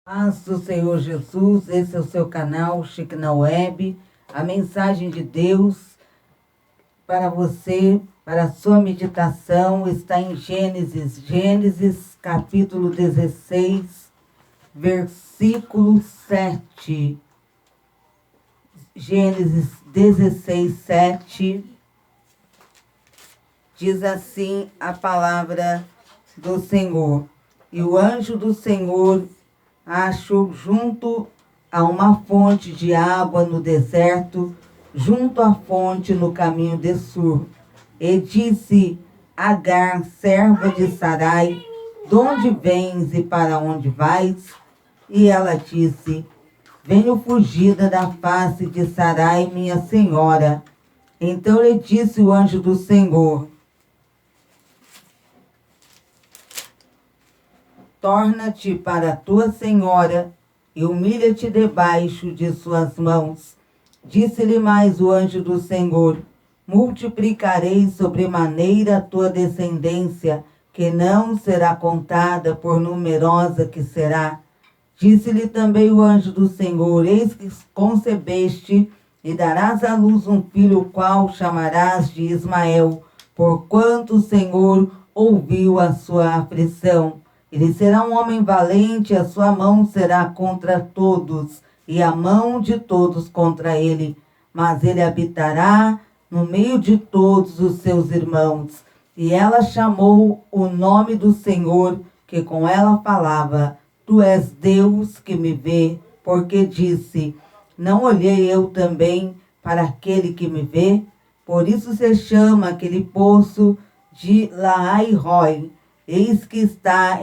Paz do Senhor Jesus, esse é o seu canal Chique na Web. A mensagem de Deus para você, para a sua meditação, está em Gênesis capítulo 16, versículo 7. Gênesis 16, 7. Diz assim a palavra do Senhor: E o anjo do Senhor achou junto a uma fonte de água no deserto, junto à fonte no caminho de Sur. E disse Agar, serva de Sarai: De onde vens e para onde vais? E ela disse: Venho fugida da face de Sarai, minha senhora. Então lhe disse o anjo do Senhor: Torna-te para a tua senhora e humilha-te debaixo de suas mãos. Disse-lhe mais o anjo do Senhor: Multiplicarei sobremaneira a tua descendência, que não será contada, por numerosa que será. Disse-lhe também o anjo do Senhor: Eis que concebeste e darás à luz um filho, o qual chamarás de Ismael, porquanto o Senhor ouviu a sua aflição. Ele será um homem valente, a sua mão será contra todos, e a mão de todos contra ele. Mas ele habitará no meio de todos os seus irmãos. E ela chamou o nome do Senhor, que com ela falava: Tu és Deus que me vê, porque disse: Não olhei eu também para aquele que me vê? Por isso se chama aquele poço de Laai-Roi. Eis que está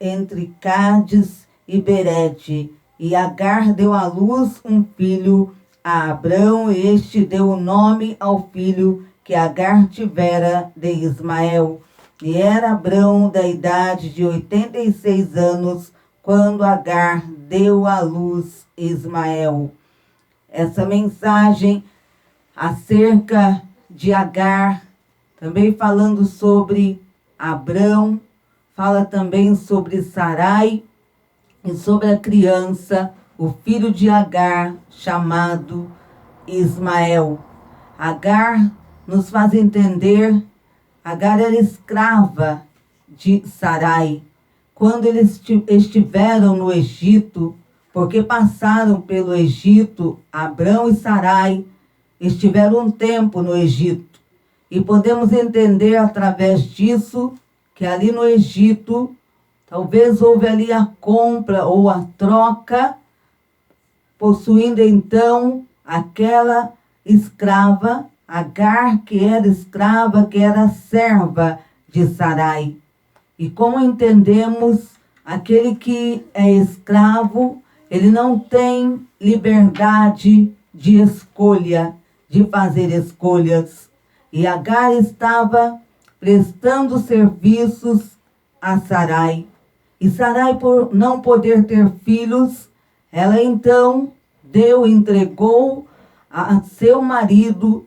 entre Cádiz e Berete. E Agar deu à luz um filho a Abrão, e este deu o nome ao filho que Agar tivera de Ismael. E era Abrão da idade de 86 anos, quando Agar deu à luz Ismael. Essa mensagem acerca de Agar, também falando sobre Abrão, fala também sobre Sarai e sobre a criança, o filho de Agar, chamado Ismael. Agar nos faz entender, Agar era escrava de Sarai. Quando eles estiveram no Egito, porque passaram pelo Egito, Abrão e Sarai estiveram um tempo no Egito. E podemos entender através disso que ali no Egito, talvez houve ali a compra ou a troca, possuindo então aquela escrava, Agar, que era escrava, que era serva de Sarai. E como entendemos, aquele que é escravo, ele não tem liberdade de escolha, de fazer escolhas. E Agar estava prestando serviços a Sarai. E Sarai, por não poder ter filhos, ela então entregou a seu marido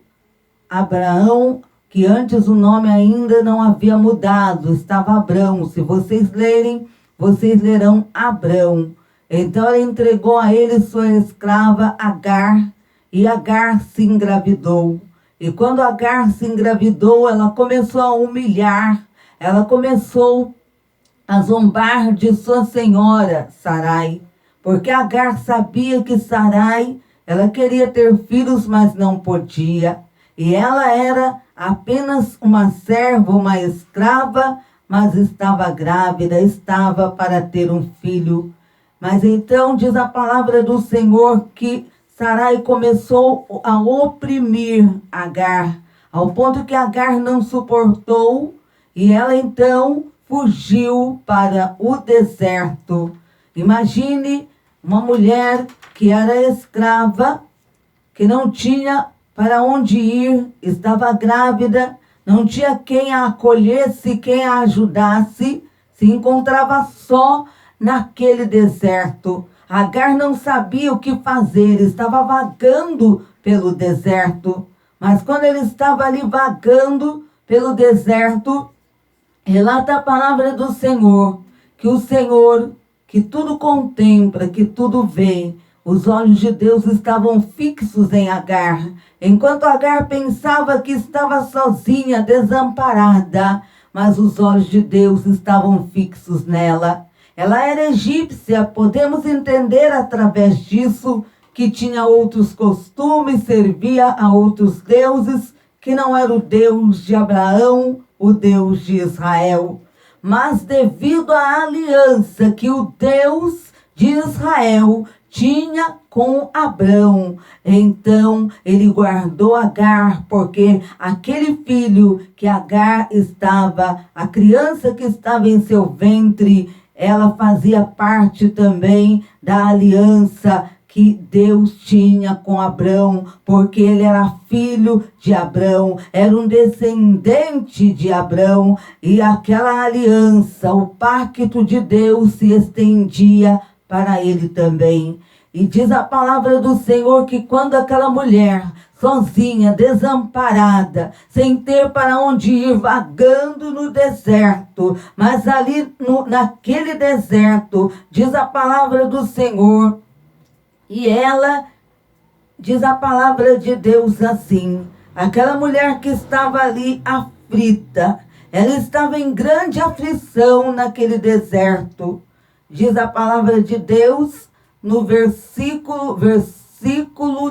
Abraão, que antes o nome ainda não havia mudado, estava Abrão. Se vocês lerem, vocês lerão Abrão. Então ela entregou a ele sua escrava Agar, e Agar se engravidou. E quando Agar se engravidou, ela começou a humilhar, ela começou a zombar de sua senhora, Sarai. Porque Agar sabia que Sarai, ela queria ter filhos, mas não podia. E ela era apenas uma serva, uma escrava, mas estava grávida, estava para ter um filho. Mas então diz a palavra do Senhor que Sarai começou a oprimir Agar, ao ponto que Agar não suportou, e ela então fugiu para o deserto. Imagine uma mulher que era escrava, que não tinha para onde ir, estava grávida, não tinha quem a acolhesse, quem a ajudasse, se encontrava só naquele deserto. Agar não sabia o que fazer, estava vagando pelo deserto. Mas quando ele estava ali vagando pelo deserto, relata a palavra do Senhor, que o Senhor que tudo contempla, que tudo vê. Os olhos de Deus estavam fixos em Agar, enquanto Agar pensava que estava sozinha, desamparada, mas os olhos de Deus estavam fixos nela. Ela era egípcia, podemos entender através disso que tinha outros costumes, servia a outros deuses, que não era o Deus de Abraão, o Deus de Israel. Mas devido à aliança que o Deus de Israel tinha com Abrão, então ele guardou Agar, porque aquele filho que Agar estava, a criança que estava em seu ventre, ela fazia parte também da aliança que Deus tinha com Abrão, porque ele era filho de Abrão, era um descendente de Abrão, e aquela aliança, o pacto de Deus se estendia para ele também. E diz a palavra do Senhor que quando aquela mulher, sozinha, desamparada, sem ter para onde ir, vagando no deserto, mas ali naquele deserto, diz a palavra do Senhor, e ela, diz a palavra de Deus assim, aquela mulher que estava ali aflita, ela estava em grande aflição naquele deserto. Diz a palavra de Deus no versículo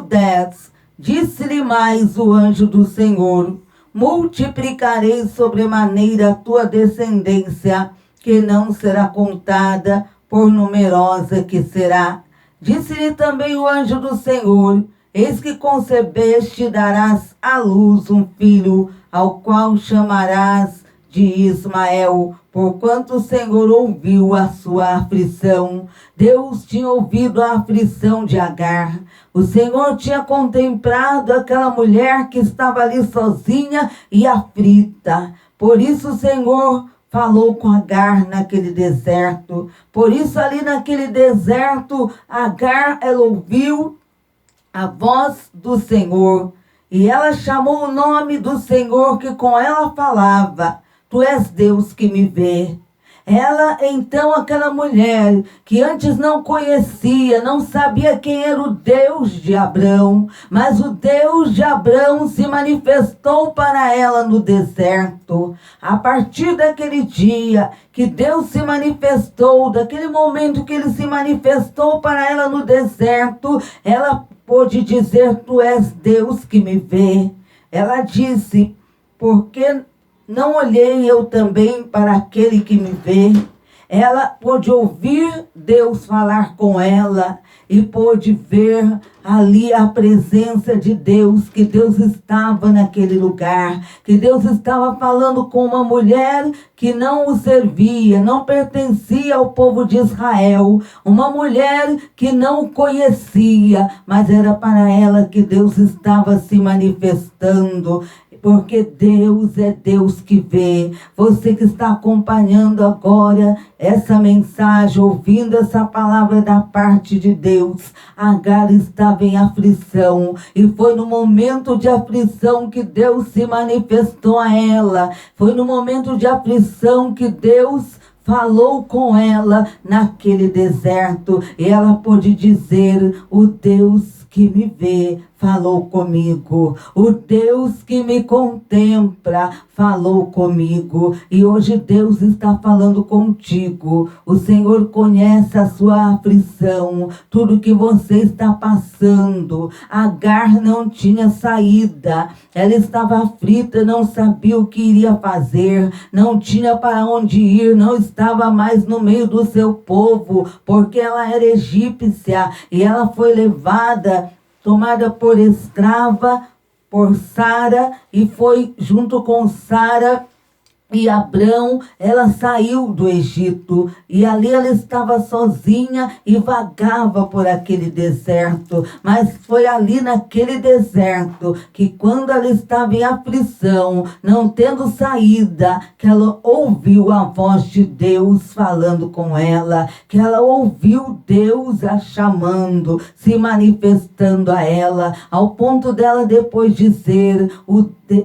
10. Disse-lhe mais o anjo do Senhor: multiplicarei sobremaneira a tua descendência, que não será contada, por numerosa que será. Disse-lhe também o anjo do Senhor: eis que concebeste e darás à luz um filho, ao qual chamarás de Ismael, porquanto o Senhor ouviu a sua aflição. Deus tinha ouvido a aflição de Agar. O Senhor tinha contemplado aquela mulher que estava ali sozinha e aflita. Por isso o Senhor falou com Agar naquele deserto. Por isso ali naquele deserto, Agar, ela ouviu a voz do Senhor. E ela chamou o nome do Senhor que com ela falava: tu és Deus que me vê. Ela, então, aquela mulher que antes não conhecia, não sabia quem era o Deus de Abrão, mas o Deus de Abrão se manifestou para ela no deserto. A partir daquele dia que Deus se manifestou, daquele momento que ele se manifestou para ela no deserto, ela pôde dizer: tu és Deus que me vê. Ela disse: porque não olhei eu também para aquele que me vê? Ela pôde ouvir Deus falar com ela e pôde ver ali a presença de Deus, que Deus estava naquele lugar, que Deus estava falando com uma mulher que não o servia, não pertencia ao povo de Israel, uma mulher que não o conhecia, mas era para ela que Deus estava se manifestando. Porque Deus é Deus que vê. Você que está acompanhando agora essa mensagem, ouvindo essa palavra da parte de Deus, Agar estava em aflição. E foi no momento de aflição que Deus se manifestou a ela. Foi no momento de aflição que Deus falou com ela naquele deserto. E ela pôde dizer: o Deus que me vê falou comigo. O Deus que me contempla falou comigo. E hoje Deus está falando contigo. O Senhor conhece a sua aflição, tudo que você está passando. Agar não tinha saída. Ela estava aflita, não sabia o que iria fazer, não tinha para onde ir, não estava mais no meio do seu povo, porque ela era egípcia e ela foi levada, tomada por escrava, por Sara, e foi junto com Sara e Abrão, ela saiu do Egito, e ali ela estava sozinha e vagava por aquele deserto. Mas foi ali naquele deserto que, quando ela estava em aflição, não tendo saída, que ela ouviu a voz de Deus falando com ela, que ela ouviu Deus a chamando, se manifestando a ela, ao ponto dela depois dizer: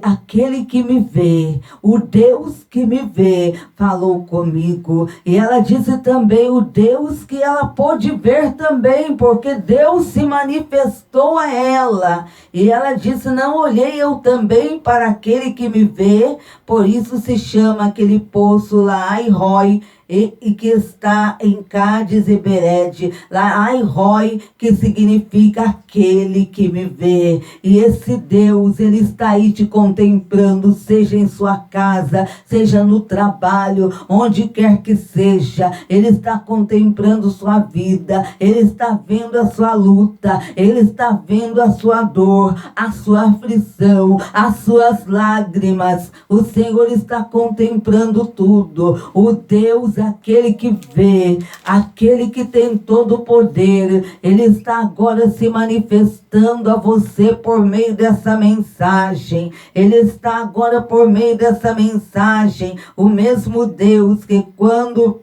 aquele que me vê, o Deus Deus que me vê falou comigo. E ela disse também o Deus que ela pôde ver também, porque Deus se manifestou a ela. E ela disse, não olhei eu também para aquele que me vê, por isso se chama aquele poço lá Ai-Roi, e que está em Cádiz e Bered, lá Ai-Roi, que significa aquele que me vê. E esse Deus, ele está aí te contemplando, seja em sua casa, seja no trabalho, onde quer que seja. Ele está contemplando sua vida, ele está vendo a sua luta, ele está vendo a sua dor, a sua aflição, as suas lágrimas. O Senhor está contemplando tudo. O Deus, aquele que vê, aquele que tem todo o poder, ele está agora se manifestando a você por meio dessa mensagem. Ele está agora por meio dessa mensagem, o mesmo Deus que quando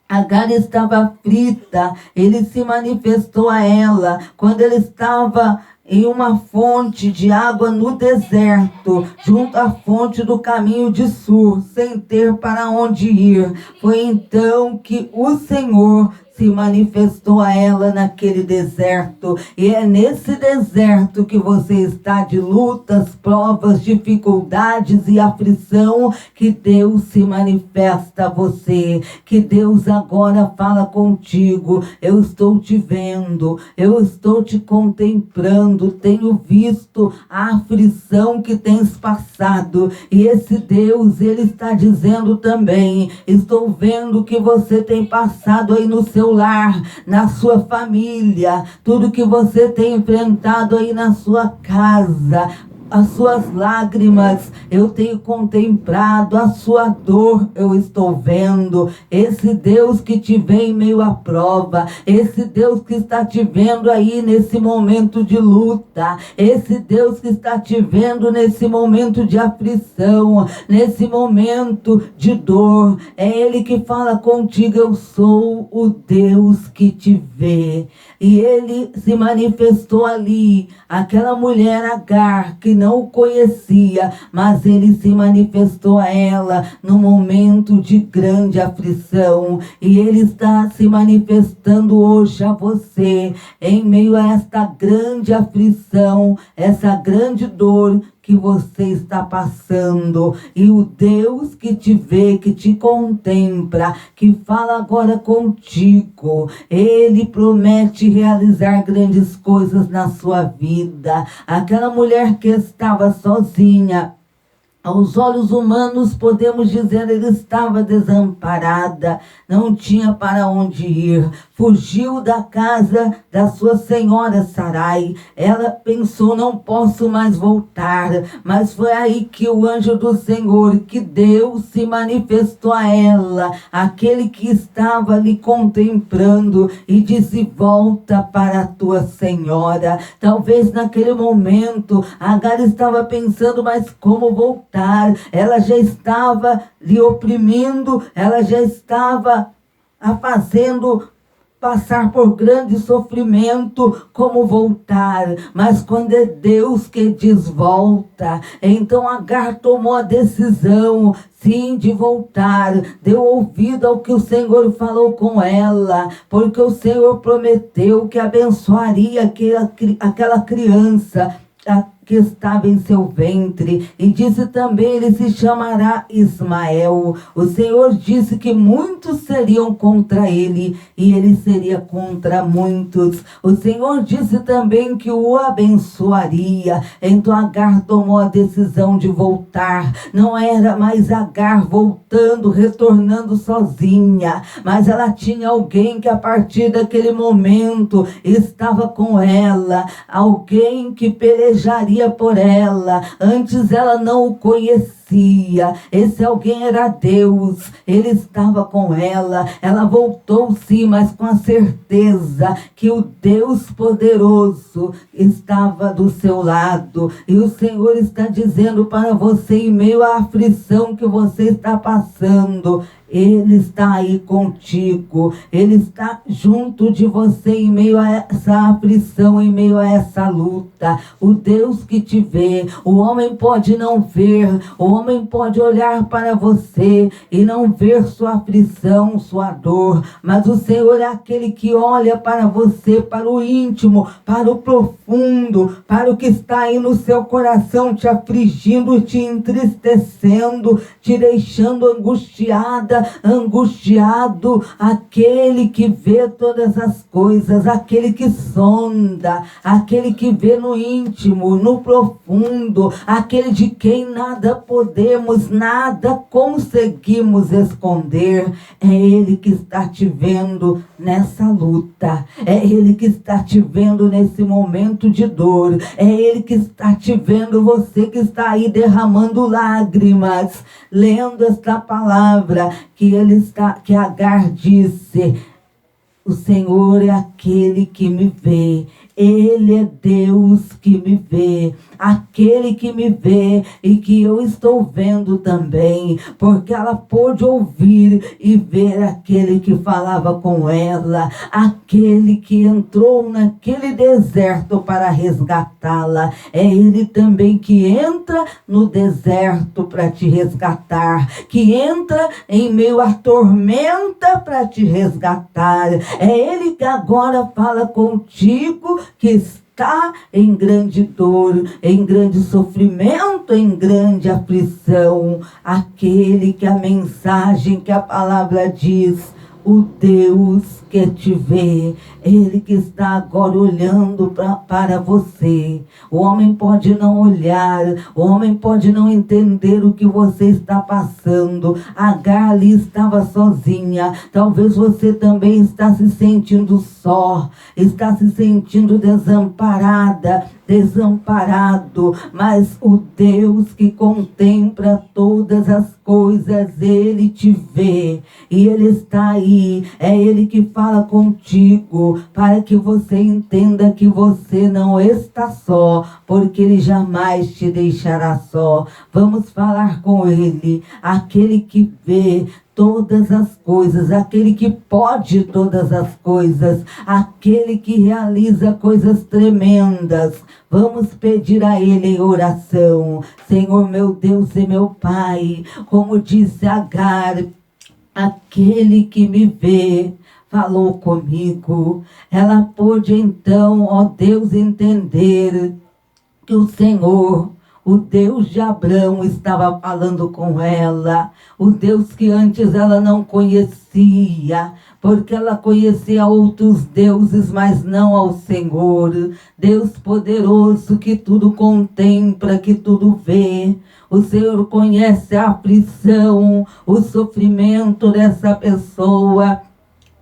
Agar estava aflita, ele se manifestou a ela quando ele estava em uma fonte de água no deserto, junto à fonte do caminho de Sur, sem ter para onde ir. Foi então que o Senhor se manifestou a ela naquele deserto. E é nesse deserto que você está, de lutas, provas, dificuldades e aflição, que Deus se manifesta a você. Que Deus agora fala contigo. Eu estou te vendo, eu estou te contemplando, tenho visto a aflição que tens passado. E esse Deus, ele está dizendo também, estou vendo o que você tem passado aí no seu lar, na sua família, tudo que você tem enfrentado aí na sua casa, as suas lágrimas eu tenho contemplado, a sua dor eu estou vendo. Esse Deus que te vê em meio à prova, esse Deus que está te vendo aí nesse momento de luta, esse Deus que está te vendo nesse momento de aflição, nesse momento de dor, é Ele que fala contigo. Eu sou o Deus que te vê. E Ele se manifestou ali, aquela mulher Agar, que não o conhecia, mas Ele se manifestou a ela no momento de grande aflição. E Ele está se manifestando hoje a você, em meio a esta grande aflição, essa grande dor que você está passando. E o Deus que te vê, que te contempla, que fala agora contigo, Ele promete realizar grandes coisas na sua vida. Aquela mulher que estava sozinha, aos olhos humanos podemos dizer, ele estava desamparada, não tinha para onde ir, fugiu da casa da sua senhora Sarai. Ela pensou, não posso mais voltar, mas foi aí que o anjo do Senhor, que Deus se manifestou a ela, aquele que estava ali contemplando, e disse, volta para a tua senhora. Talvez naquele momento Agar estava pensando, mas como voltar? Ela já estava lhe oprimindo, ela já estava a fazendo passar por grande sofrimento, como voltar? Mas quando é Deus que diz volta, então Agar tomou a decisão, sim, de voltar. Deu ouvido ao que o Senhor falou com ela, porque o Senhor prometeu que abençoaria aquela criança que estava em seu ventre, e disse também, ele se chamará Ismael. O Senhor disse que muitos seriam contra ele, e ele seria contra muitos. O Senhor disse também que o abençoaria. Então Agar tomou a decisão de voltar. Não era mais Agar voltando, retornando sozinha, mas ela tinha alguém que a partir daquele momento estava com ela, alguém que pelejaria por ela. Antes ela não o conhecia. Esse alguém era Deus. Ele estava com ela. Ela voltou sim, mas com a certeza que o Deus poderoso estava do seu lado. E o Senhor está dizendo para você, em meio à aflição que você está passando, Ele está aí contigo. Ele está junto de você em meio a essa aflição, em meio a essa luta. O Deus que te vê, o homem pode não ver, o homem pode olhar para você e não ver sua aflição, sua dor, mas o Senhor é aquele que olha para você, para o íntimo, para o profundo, para o que está aí no seu coração, te afligindo, te entristecendo, te deixando angustiada, angustiado. Aquele que vê todas as coisas, aquele que sonda, aquele que vê no íntimo, no profundo, aquele de quem nada podemos, nada conseguimos esconder. É Ele que está te vendo nessa luta, é Ele que está te vendo nesse momento de dor, é Ele que está te vendo, você que está aí derramando lágrimas, lendo esta palavra que Agar disse: o Senhor é aquele que me vê. Ele é Deus que me vê, aquele que me vê e que eu estou vendo também, porque ela pôde ouvir e ver aquele que falava com ela, aquele que entrou naquele deserto para resgatá-la. É Ele também que entra no deserto para te resgatar, que entra em meio à tormenta para te resgatar. É Ele que agora fala contigo, que está em grande dor, em grande sofrimento, em grande aflição. Aquele que a mensagem, que a palavra diz, o Deus que te vê, Ele que está agora olhando para você. O homem pode não olhar, o homem pode não entender o que você está passando. Agar ali estava sozinha. Talvez você também está se sentindo só, está se sentindo desamparada, desamparado, mas o Deus que contempla todas as coisas, Ele te vê e Ele está aí. É Ele que fala contigo para que você entenda que você não está só, porque Ele jamais te deixará só. Vamos falar com Ele, aquele que vê todas as coisas, aquele que pode todas as coisas, aquele que realiza coisas tremendas. Vamos pedir a Ele em oração. Senhor, meu Deus e meu Pai, como disse Agar, aquele que me vê falou comigo. Ela pôde então, ó Deus, entender que o Senhor, o Deus de Abraão, estava falando com ela. O Deus que antes ela não conhecia, porque ela conhecia outros deuses, mas não ao Senhor. Deus poderoso, que tudo contempla, que tudo vê. O Senhor conhece a aflição, o sofrimento dessa pessoa.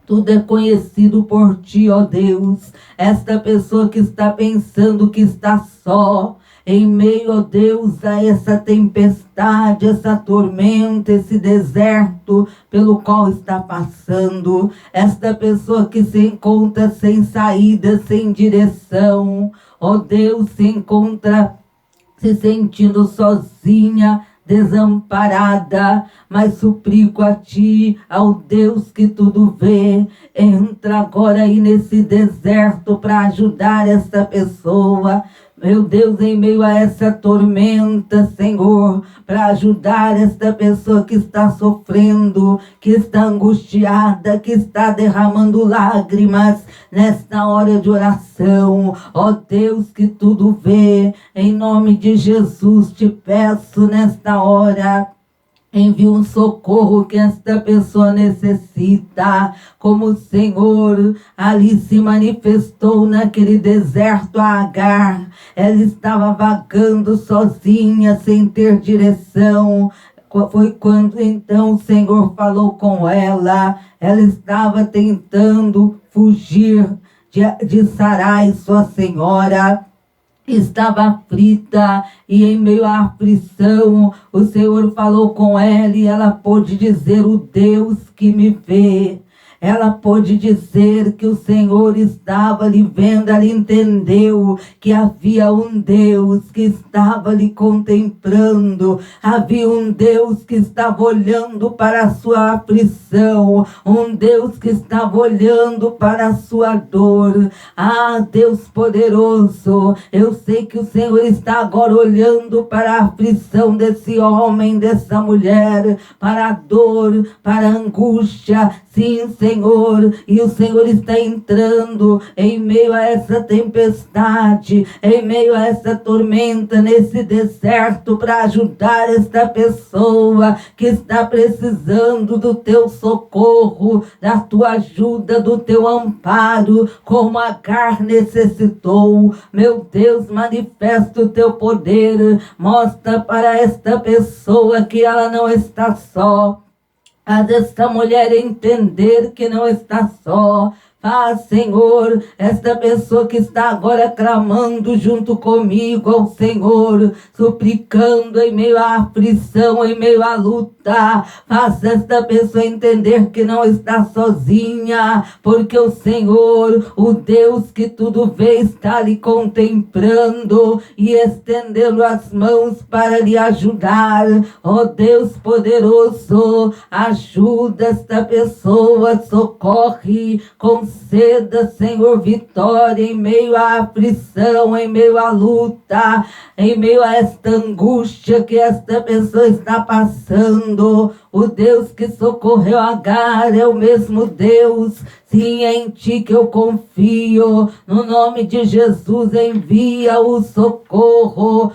Tudo é conhecido por ti, ó Deus. Esta pessoa que está pensando que está só, em meio, ó Deus, a essa tempestade, essa tormenta, esse deserto pelo qual está passando. Esta pessoa que se encontra sem saída, sem direção, ó Deus, se encontra se sentindo sozinha, desamparada, mas suplico a ti, ao Deus que tudo vê, entra agora aí nesse deserto para ajudar essa pessoa. Meu Deus, em meio a essa tormenta, Senhor, para ajudar esta pessoa que está sofrendo, que está angustiada, que está derramando lágrimas nesta hora de oração. Ó Deus que tudo vê, em nome de Jesus te peço nesta hora, envia um socorro que esta pessoa necessita, como o Senhor ali se manifestou naquele deserto a Agar. Ela estava vagando sozinha, sem ter direção. Foi quando então o Senhor falou com ela. Ela estava tentando fugir de Sarai, sua senhora. Estava aflita e em meio à aflição o Senhor falou com ela e ela pôde dizer: o Deus que me vê. ela pôde dizer que o Senhor estava ali vendo, ela entendeu que havia um Deus que estava ali contemplando, havia um Deus que estava olhando para a sua aflição, um Deus que estava olhando para a sua dor. Ah, Deus poderoso, eu sei que o Senhor está agora olhando para a aflição desse homem, dessa mulher, para a dor, para a angústia. Sim, Senhor, e o Senhor está entrando em meio a essa tempestade, em meio a essa tormenta, nesse deserto, para ajudar esta pessoa que está precisando do teu socorro, da tua ajuda, do teu amparo, como Agar necessitou. Meu Deus, manifesta o teu poder, mostra para esta pessoa que ela não está só. Faz esta mulher entender que não está só. Faz, Senhor, esta pessoa que está agora clamando junto comigo ao Senhor, suplicando em meio à aflição, em meio à luta. Faz esta pessoa entender que não está sozinha, porque o Senhor, o Deus que tudo vê, está lhe contemplando e estendendo as mãos para lhe ajudar. Ó Deus poderoso, ajuda esta pessoa, socorre, conceda, Senhor, vitória em meio à aflição, em meio à luta, em meio a esta angústia que esta pessoa está passando. O Deus que socorreu Agar é o mesmo Deus. Sim, é em ti que eu confio. No nome de Jesus, envia o socorro.